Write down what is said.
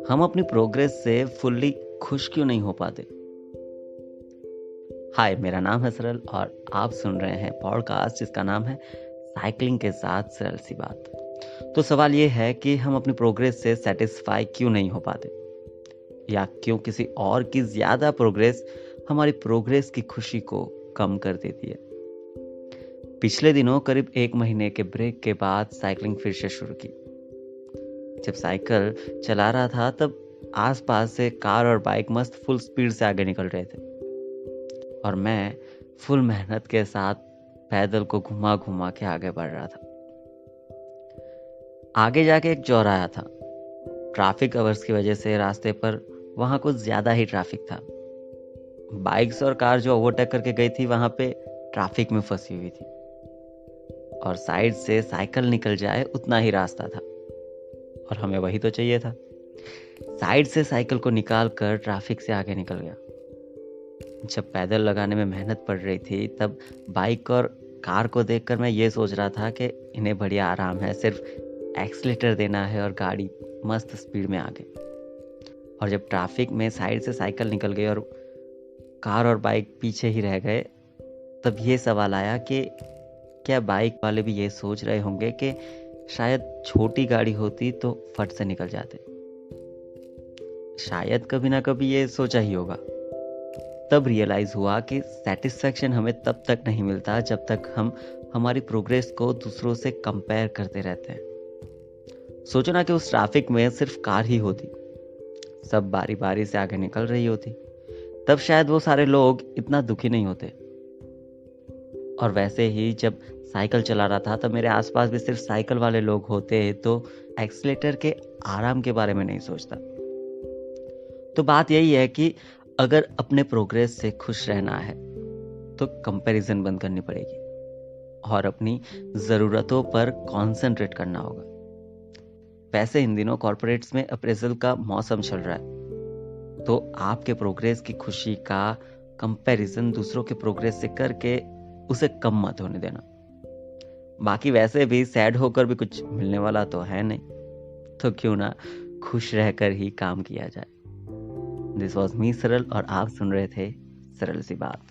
हम अपनी प्रोग्रेस से फुल्ली खुश क्यों नहीं हो पाते? हाय, मेरा नाम है सरल और आप सुन रहे हैं पॉडकास्ट जिसका नाम है साइकिलिंग के साथ सरल सी बात। तो सवाल ये है कि हम अपनी प्रोग्रेस से सेटिस्फाई क्यों नहीं हो पाते, या क्यों किसी और की ज़्यादा प्रोग्रेस हमारी प्रोग्रेस की खुशी को कम कर देती है। पिछले दिनों करीब 1 महीने के ब्रेक के बाद साइकिलिंग फिर से शुरू की। जब साइकिल चला रहा था तब आसपास से कार और बाइक मस्त फुल स्पीड से आगे निकल रहे थे और मैं फुल मेहनत के साथ पैदल को घुमा घुमा के आगे बढ़ रहा था। आगे जाके एक चौराहा था। ट्रैफिक अवर्स की वजह से रास्ते पर वहां कुछ ज्यादा ही ट्रैफिक था। बाइक्स और कार जो ओवरटेक करके गई थी वहां पे ट्रैफिक में फंसी हुई थी और साइड से साइकिल निकल जाए उतना ही रास्ता था और हमें वही तो चाहिए था। साइड से साइकिल को निकाल कर ट्रैफिक से आगे निकल गया। जब पैदल लगाने में मेहनत पड़ रही थी तब बाइक और कार को देखकर मैं ये सोच रहा था कि इन्हें बढ़िया आराम है, सिर्फ एक्सीलेटर देना है और गाड़ी मस्त स्पीड में आगे। और जब ट्रैफिक में साइड से साइकिल निकल गई और कार और बाइक पीछे ही रह गए, तब ये सवाल आया कि क्या बाइक वाले भी ये सोच रहे होंगे कि शायद छोटी गाड़ी होती तो फट से निकल जाते। शायद कभी ना कभी ये सोचा ही होगा। तब रियलाइज हुआ कि सेटिस्फैक्शन हमें तब तक नहीं मिलता जब तक हम हमारी प्रोग्रेस को दूसरों से कंपेयर करते रहते हैं। सोचो ना कि उस ट्रैफिक में सिर्फ कार ही होती, सब बारी बारी से आगे निकल रही होती, तब शायद वो सारे लोग इतना दुखी नहीं होते। और वैसे ही जब साइकिल चला रहा था तब मेरे आसपास भी सिर्फ साइकिल वाले लोग होते तो एक्सीलेटर के आराम के बारे में नहीं सोचता। तो बात यही है कि अगर अपने प्रोग्रेस से खुश रहना है तो कंपैरिजन बंद करनी पड़ेगी और अपनी ज़रूरतों पर कंसंट्रेट करना होगा। वैसे इन दिनों कॉर्पोरेट्स में अप्रेजल का मौसम चल रहा है, तो आपके प्रोग्रेस की खुशी का कंपैरिजन दूसरों के प्रोग्रेस से करके उसे कम मत होने देना। बाकी वैसे भी सैड होकर भी कुछ मिलने वाला तो है नहीं, तो क्यों ना खुश रहकर ही काम किया जाए। दिस वॉज मी सरल और आप सुन रहे थे सरल सी बात।